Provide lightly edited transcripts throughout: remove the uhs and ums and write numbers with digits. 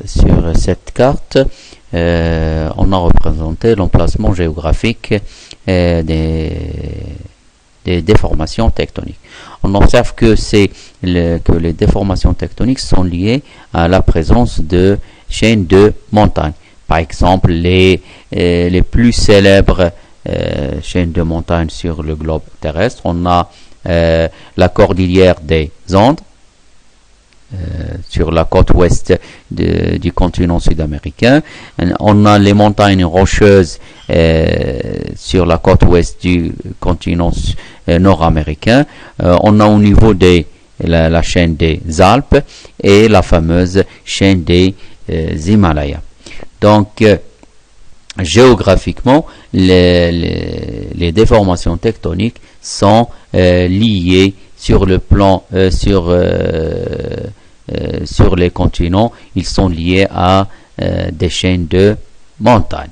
sur cette carte, on a représenté l'emplacement géographique des déformations tectoniques. On observe que les déformations tectoniques sont liées à la présence de chaînes de montagnes. Par exemple, les plus célèbres chaînes de montagnes sur le globe terrestre, on a la cordillère des Andes, sur la côte ouest du continent sud-américain. On a les montagnes rocheuses sur la côte ouest du continent nord-américain. On a au niveau de la chaîne des Alpes et la fameuse chaîne des Himalayas. Donc, géographiquement, les déformations tectoniques sont liées sur le plan sur les continents. Ils sont liés à des chaînes de montagnes.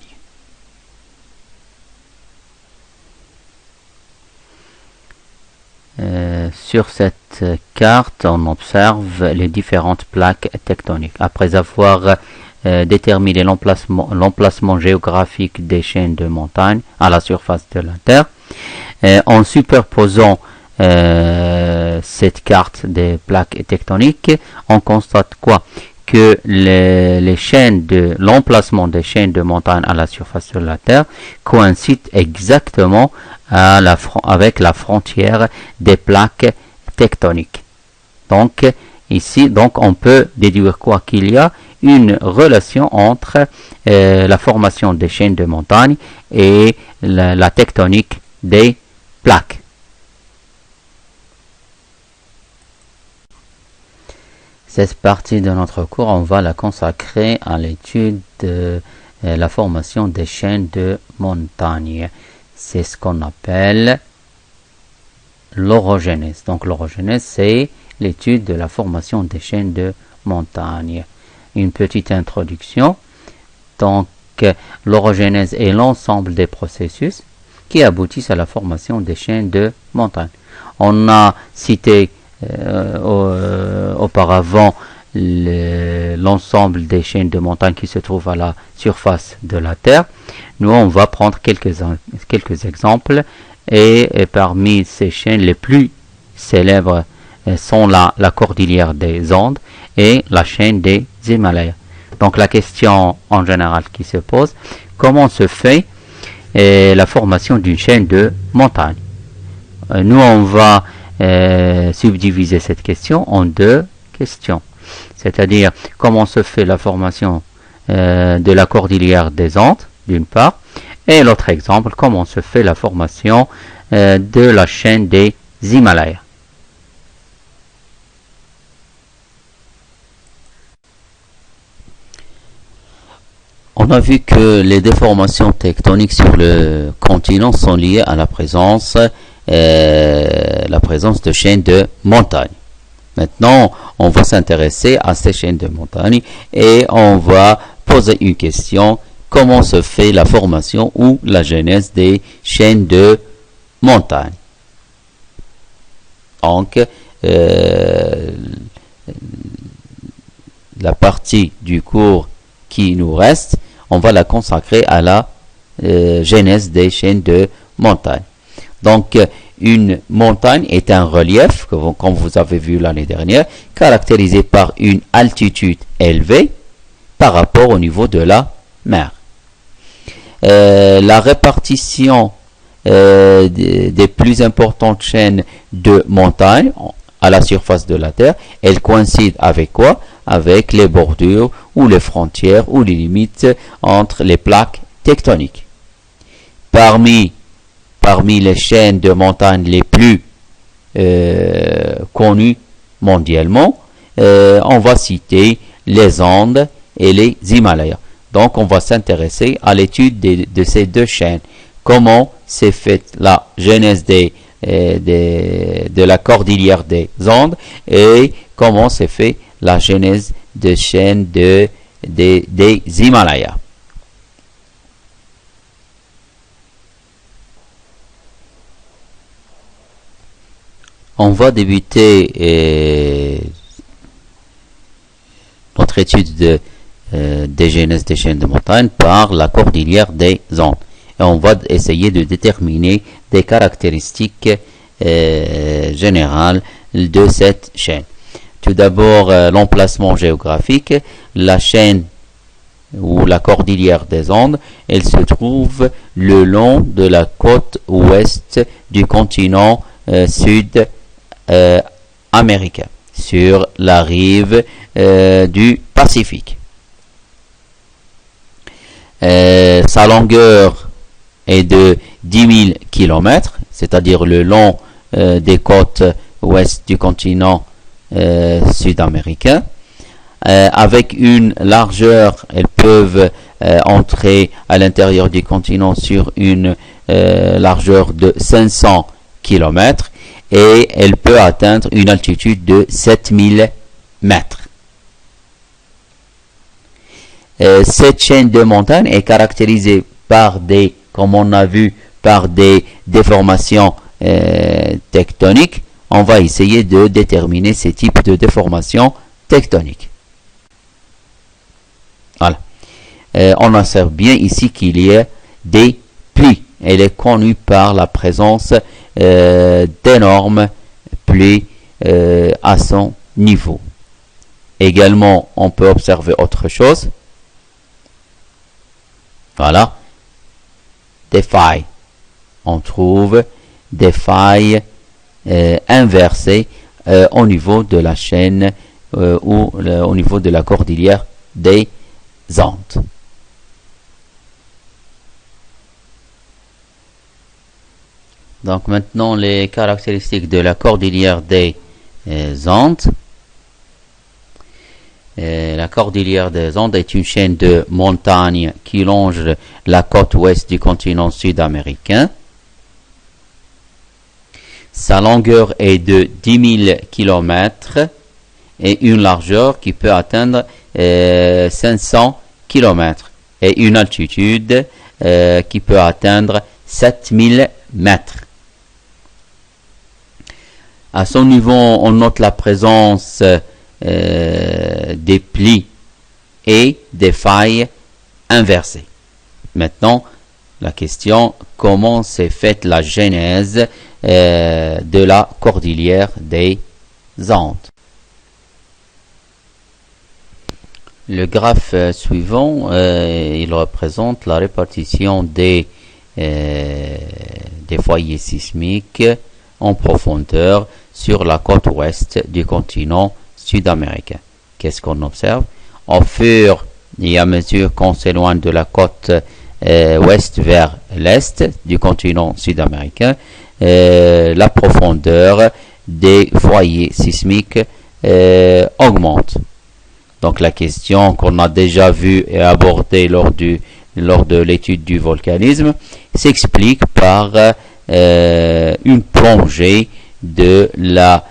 Sur cette carte, on observe les différentes plaques tectoniques. Après avoir déterminé l'emplacement géographique des chaînes de montagnes à la surface de la Terre, en superposant cette carte des plaques tectoniques, on constate quoi? Que l'emplacement des chaînes de montagnes à la surface de la Terre coïncide exactement avec la frontière des plaques tectoniques. Donc, ici, on peut déduire quoi? Qu'il y a une relation entre la formation des chaînes de montagnes et la tectonique des plaques. Cette partie de notre cours, on va la consacrer à l'étude de la formation des chaînes de montagnes. C'est ce qu'on appelle l'orogénèse. Donc l'orogénèse, c'est l'étude de la formation des chaînes de montagnes. Une petite introduction. Donc l'orogénèse est l'ensemble des processus qui aboutissent à la formation des chaînes de montagnes. On a cité auparavant l'ensemble des chaînes de montagnes qui se trouvent à la surface de la Terre. Nous, on va prendre quelques exemples et parmi ces chaînes, les plus célèbres sont la cordillère des Andes et la chaîne des Himalayas. Donc la question en général qui se pose, comment se fait la formation d'une chaîne de montagnes? Nous, on va subdiviser cette question en deux questions. C'est-à-dire, comment se fait la formation de la cordillère des Andes, d'une part, et l'autre exemple, comment se fait la formation de la chaîne des Himalayas. On a vu que les déformations tectoniques sur le continent sont liées à la présence de chaînes de montagnes. Maintenant, on va s'intéresser à ces chaînes de montagnes et on va poser une question: comment se fait la formation ou la genèse des chaînes de montagnes? Donc, la partie du cours qui nous reste, on va la consacrer à la genèse des chaînes de montagnes. Donc, une montagne est un relief, comme vous avez vu l'année dernière, caractérisé par une altitude élevée par rapport au niveau de la mer. La répartition des plus importantes chaînes de montagnes à la surface de la Terre, elle coïncide avec quoi? Avec les bordures ou les frontières ou les limites entre les plaques tectoniques. Parmi les chaînes de montagnes les plus connues mondialement, on va citer les Andes et les Himalayas. Donc, on va s'intéresser à l'étude de ces deux chaînes. Comment s'est faite la genèse de la cordillère des Andes et comment s'est fait la genèse des chaînes des Himalayas. On va débuter notre notre étude des genèses des chaînes de montagne par la cordillère des Andes. Et on va essayer de déterminer des caractéristiques générales de cette chaîne. Tout d'abord, l'emplacement géographique. La chaîne ou la cordillère des Andes, elle se trouve le long de la côte ouest du continent sud-américain, sur la rive du Pacifique. Sa longueur est de 10 000 km, c'est-à-dire le long des côtes ouest du continent sud-américain. Avec une largeur, elles peuvent entrer à l'intérieur du continent sur une largeur de 500 km et elle peut atteindre une altitude de 7000 mètres. Cette chaîne de montagne est caractérisée par comme on a vu, par des déformations tectoniques. On va essayer de déterminer ces types de déformations tectoniques. Voilà. On observe bien ici qu'il y a des plis. Elle est connue par la présence d'énormes plis à son niveau. Également, on peut observer autre chose. Voilà. Des failles. On trouve des failles inversées au niveau de la chaîne ou au niveau de la cordillère des Andes. Donc maintenant les caractéristiques de la cordillère des Andes. La cordillère des Andes est une chaîne de montagnes qui longe la côte ouest du continent sud-américain. Sa longueur est de 10 000 km et une largeur qui peut atteindre 500 km et une altitude qui peut atteindre 7000 mètres. À son niveau, on note la présence des plis et des failles inversées. Maintenant, la question, comment s'est faite la genèse de la cordillère des Andes? Le graphe suivant, il représente la répartition des foyers sismiques en profondeur sur la côte ouest du continent sud-américain. Qu'est-ce qu'on observe? Au fur et à mesure qu'on s'éloigne de la côte ouest vers l'est du continent sud-américain, la profondeur des foyers sismiques augmente. Donc la question qu'on a déjà vue et abordée lors de l'étude du volcanisme s'explique par une plongée de la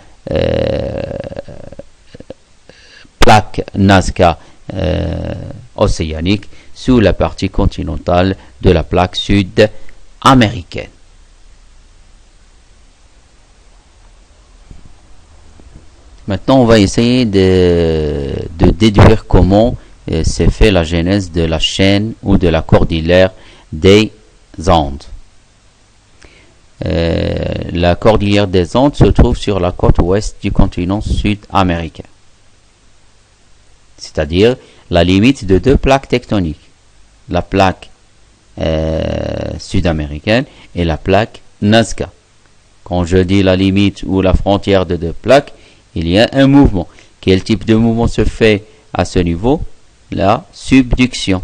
plaque Nazca océanique sous la partie continentale de la plaque sud-américaine. Maintenant, on va essayer de déduire comment s'est fait la genèse de la chaîne ou de la cordillère des Andes. La cordillère des Andes se trouve sur la côte ouest du continent sud-américain, c'est-à-dire la limite de deux plaques tectoniques, la plaque sud-américaine et la plaque Nazca. Quand je dis la limite ou la frontière de deux plaques, il y a un mouvement. Quel type de mouvement se fait à ce niveau? La subduction.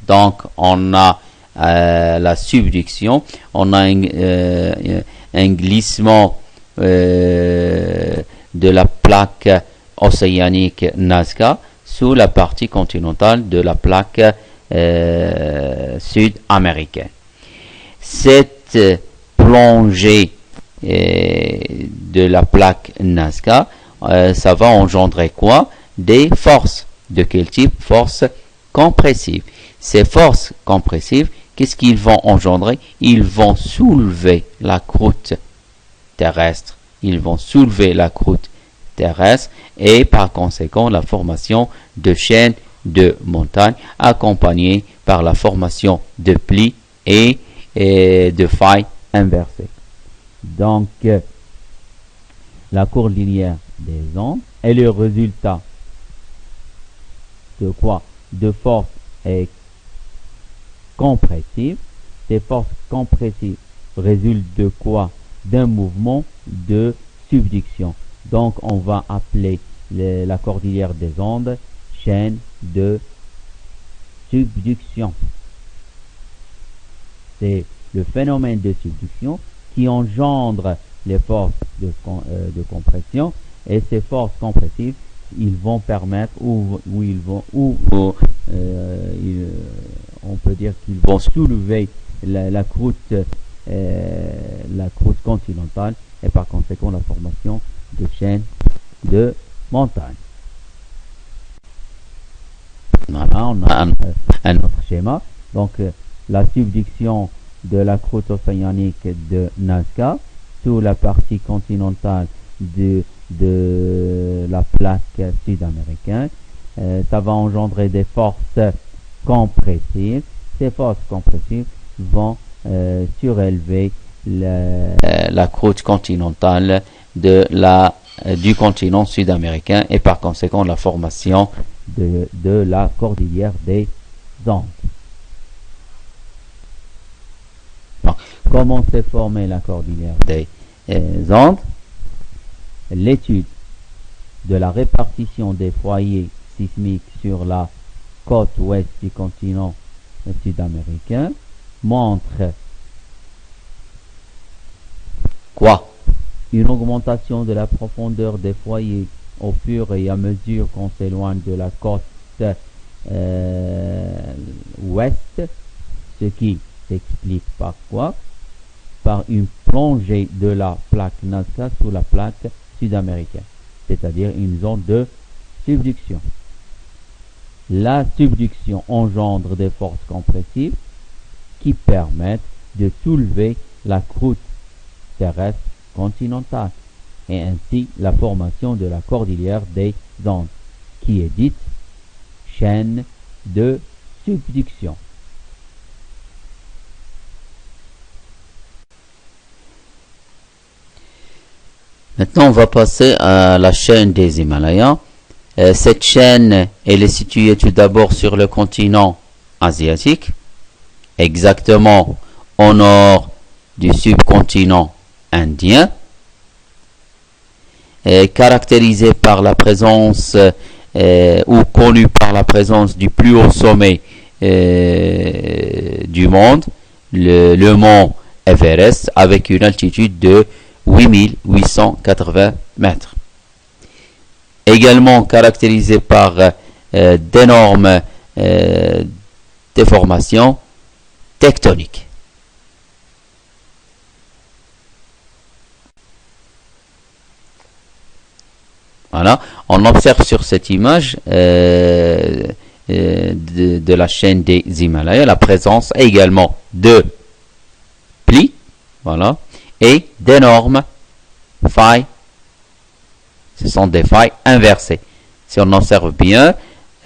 Donc, on a la subduction, on a un glissement de la plaque océanique Nazca sous la partie continentale de la plaque sud-américaine. Cette plongée de la plaque Nazca, ça va engendrer quoi? Des forces. De quel type? Forces compressives. Ces forces compressives, qu'est-ce qu'ils vont engendrer? Ils vont soulever la croûte terrestre. Ils vont soulever la croûte terrestres et par conséquent la formation de chaînes de montagnes accompagnées par la formation de plis et de failles inversées. Donc, la cordillère des Andes est le résultat de quoi? De forces compressives. Ces forces compressives résultent de quoi? D'un mouvement de subduction. Donc, on va appeler la cordillère des Andes chaîne de subduction. C'est le phénomène de subduction qui engendre les forces de compression, et ces forces compressives, ils vont permettre, on peut dire qu'ils vont soulever la croûte continentale, et par conséquent la formation de chaînes de montagnes. Voilà, on a un autre schéma. Donc, la subduction de la croûte océanique de Nazca sous la partie continentale de la plaque sud-américaine, ça va engendrer des forces compressives. Ces forces compressives vont surélever la croûte continentale du continent sud-américain, et par conséquent la formation de la cordillère des Andes. Donc, comment s'est formée la cordillère des Andes? L'étude de la répartition des foyers sismiques sur la côte ouest du continent sud-américain montre quoi? Une augmentation de la profondeur des foyers au fur et à mesure qu'on s'éloigne de la côte ouest, ce qui s'explique par quoi? Par une plongée de la plaque Nazca sous la plaque sud-américaine, c'est-à-dire une zone de subduction. La subduction engendre des forces compressives qui permettent de soulever la croûte terrestre continentale, et ainsi la formation de la cordillère des Andes, qui est dite chaîne de subduction. Maintenant, on va passer à la chaîne des Himalayas. Cette chaîne, elle est située tout d'abord sur le continent asiatique, exactement au nord du subcontinent indien, caractérisée par la présence ou connue par la présence du plus haut sommet du monde, le mont Everest, avec une altitude de 8880 mètres. Également caractérisée par d'énormes déformations tectoniques. Voilà, on observe sur cette image de la chaîne des Himalayas la présence également de plis, voilà, et d'énormes failles. Ce sont des failles inversées. Si on observe bien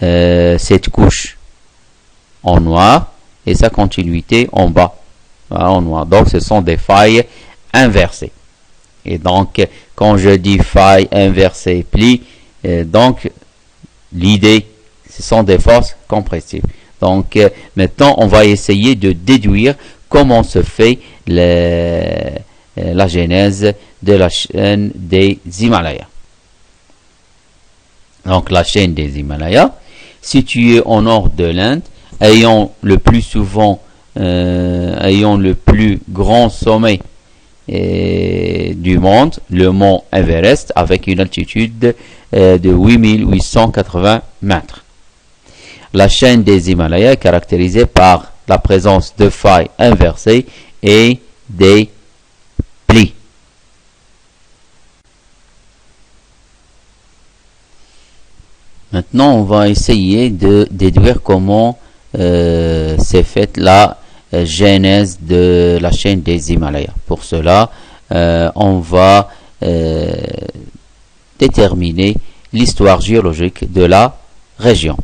cette couche en noir et sa continuité en bas, voilà, en noir. Donc ce sont des failles inversées. Et donc quand je dis faille inversée pli, donc l'idée, ce sont des forces compressives. Donc maintenant on va essayer de déduire comment se fait la genèse de la chaîne des Himalayas. Donc la chaîne des Himalayas, située au nord de l'Inde, ayant le plus grand sommet du monde, le mont Everest, avec une altitude de 8880 mètres. La chaîne des Himalayas est caractérisée par la présence de failles inversées et des plis. Maintenant, on va essayer de déduire comment s'est faite la genèse de la chaîne des Himalayas. Pour cela, on va déterminer l'histoire géologique de la région.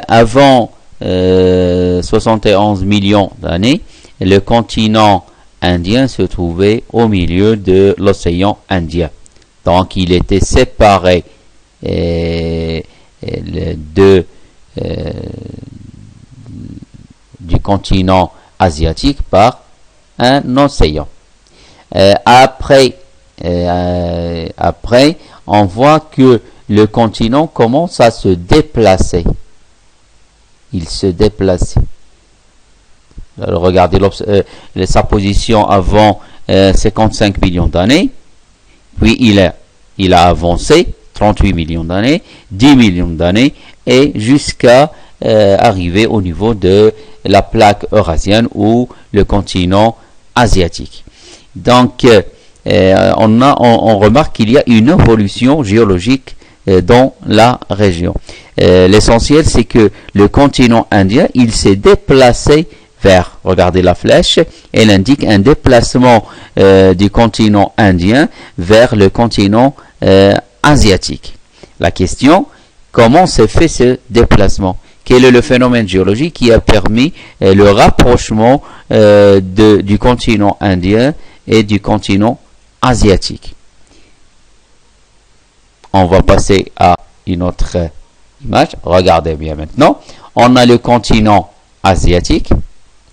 Avant 71 millions d'années, le continent indien se trouvait au milieu de l'océan Indien. Donc il était séparé du continent asiatique par un océan. Après, on voit que le continent commence à se déplacer. Il se déplaçait. Alors, regardez sa position avant 55 millions d'années. Puis il a avancé 38 millions d'années, 10 millions d'années, et jusqu'à arriver au niveau de la plaque eurasienne ou le continent asiatique. Donc, on remarque qu'il y a une évolution géologique dans la région. L'essentiel, c'est que le continent indien, il s'est déplacé vers, regardez la flèche, elle indique un déplacement du continent indien vers le continent asiatique. La question, comment s'est fait ce déplacement? Quel est le phénomène géologique qui a permis le rapprochement du continent indien et du continent asiatique? On va passer à une autre image. Regardez bien maintenant. On a le continent asiatique,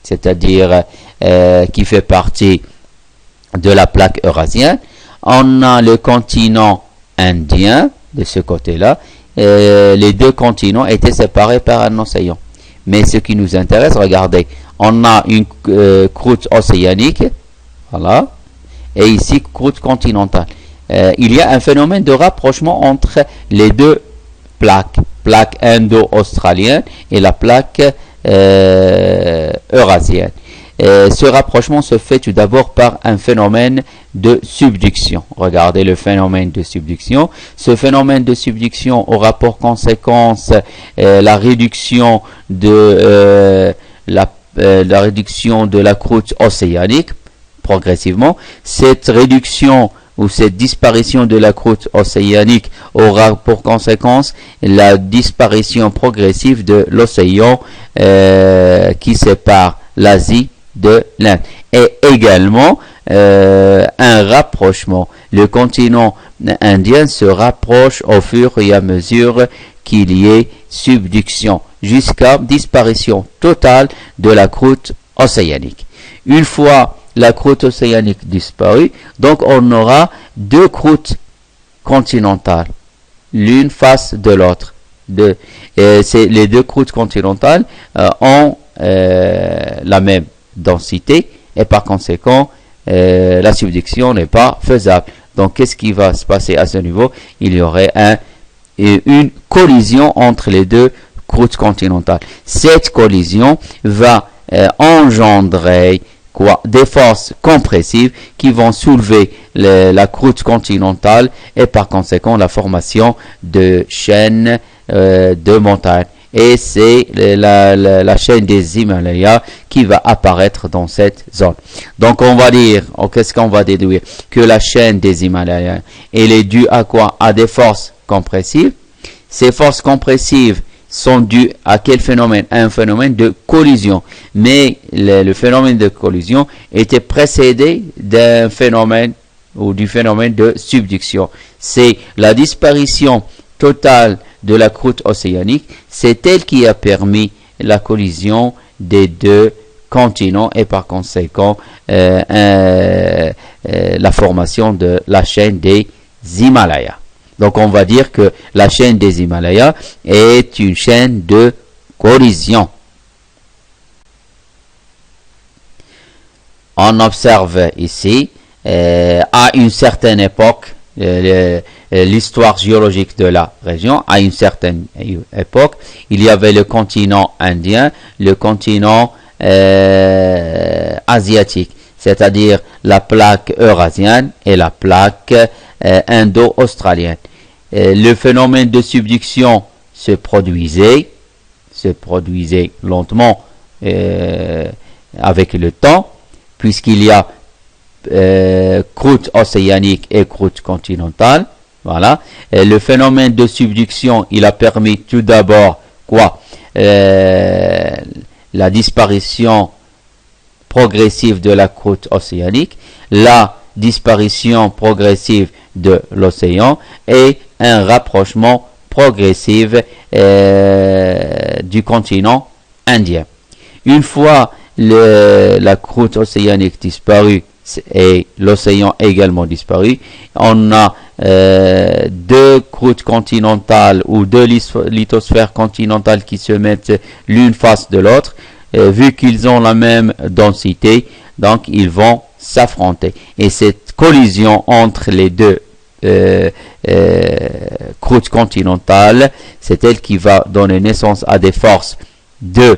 c'est-à-dire qui fait partie de la plaque eurasienne. On a le continent indien de ce côté-là. Les deux continents étaient séparés par un océan. Mais ce qui nous intéresse, regardez, on a une croûte océanique, voilà, et ici croûte continentale. Il y a un phénomène de rapprochement entre les deux plaque indo-australienne et la plaque eurasienne. Ce rapprochement se fait tout d'abord par un phénomène de subduction. Regardez le phénomène de subduction. Ce phénomène de subduction aura pour conséquence la réduction de la croûte océanique progressivement. Cette réduction ou cette disparition de la croûte océanique aura pour conséquence la disparition progressive de l'océan qui sépare l'Asie de l'Inde. Et également un rapprochement. Le continent indien se rapproche au fur et à mesure qu'il y ait subduction, jusqu'à disparition totale de la croûte océanique. Une fois la croûte océanique disparue, donc on aura deux croûtes continentales, l'une face de l'autre. Les deux croûtes continentales ont la même densité et par conséquent la subduction n'est pas faisable. Donc qu'est-ce qui va se passer à ce niveau? Il y aurait une collision entre les deux croûtes continentales. Cette collision va engendrer des forces compressives qui vont soulever la croûte continentale et par conséquent la formation de chaînes de montagnes. Et c'est la chaîne des Himalayas qui va apparaître dans cette zone. Donc on va dire, qu'est-ce qu'on va déduire? Que la chaîne des Himalayas, elle est due à quoi? À des forces compressives. Ces forces compressives sont dues à quel phénomène? À un phénomène de collision. Mais le phénomène de collision était précédé d'un phénomène ou du phénomène de subduction. C'est la disparition totale de la croûte océanique, c'est elle qui a permis la collision des deux continents et par conséquent la formation de la chaîne des Himalayas. Donc on va dire que la chaîne des Himalayas est une chaîne de collision. On observe ici, à une certaine époque, l'histoire géologique de la région, à une certaine époque, il y avait le continent indien, le continent asiatique, c'est-à-dire la plaque eurasienne et la plaque indo-australienne. Le phénomène de subduction se produisait lentement avec le temps, puisqu'il y a croûte océanique et croûte continentale. Voilà. Et le phénomène de subduction, il a permis tout d'abord quoi? La disparition progressive de la croûte océanique, la disparition progressive de l'océan et un rapprochement progressif du continent indien. Une fois la croûte océanique disparue et l'océan également disparu, on a deux croûtes continentales ou deux lithosphères continentales qui se mettent l'une face de l'autre. Vu qu'ils ont la même densité, donc ils vont s'affronter. Et cette collision entre les deux croûtes continentales, c'est elle qui va donner naissance à des forces de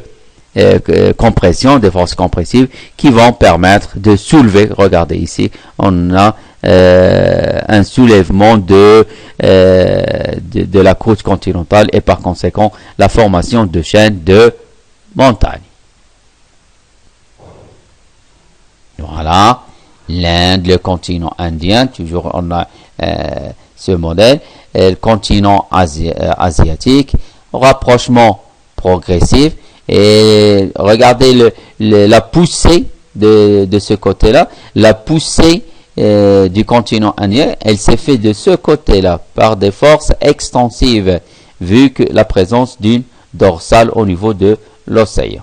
compression, des forces compressives qui vont permettre de soulever. Regardez ici, on a un soulèvement de la croûte continentale et par conséquent la formation de chaînes de montagnes. Voilà, l'Inde, le continent indien, toujours on a ce modèle, le continent asiatique, rapprochement progressif, et regardez la poussée de ce côté-là, la poussée du continent indien, elle s'est faite de ce côté-là par des forces extensives, vu que la présence d'une dorsale au niveau de l'océan.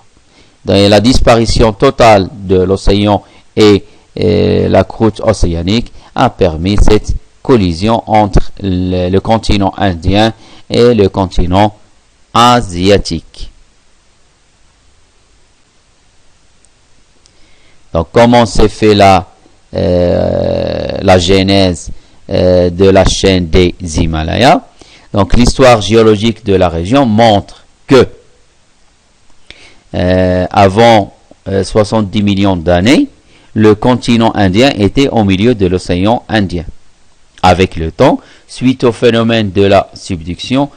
Donc, la disparition totale de l'océan et la croûte océanique a permis cette collision entre le continent indien et le continent asiatique. Donc, comment s'est fait la genèse de la chaîne des Himalayas? Donc, l'histoire géologique de la région montre que avant 70 millions d'années, le continent indien était au milieu de l'océan Indien. Avec le temps, suite au phénomène de la subduction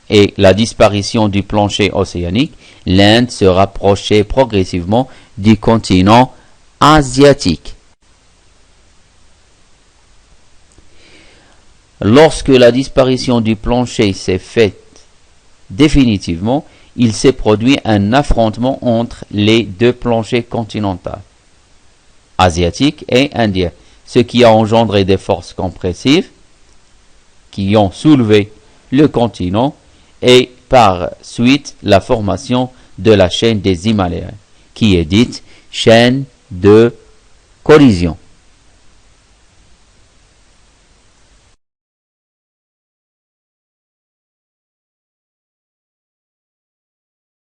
et la disparition du plancher océanique, l'Inde se rapprochait progressivement du continent asiatique. Lorsque la disparition du plancher s'est faite définitivement, il s'est produit un affrontement entre les deux planchers continentaux, asiatiques et indiens, ce qui a engendré des forces compressives qui ont soulevé le continent et par suite la formation de la chaîne des Himalayas, qui est dite chaîne de collision.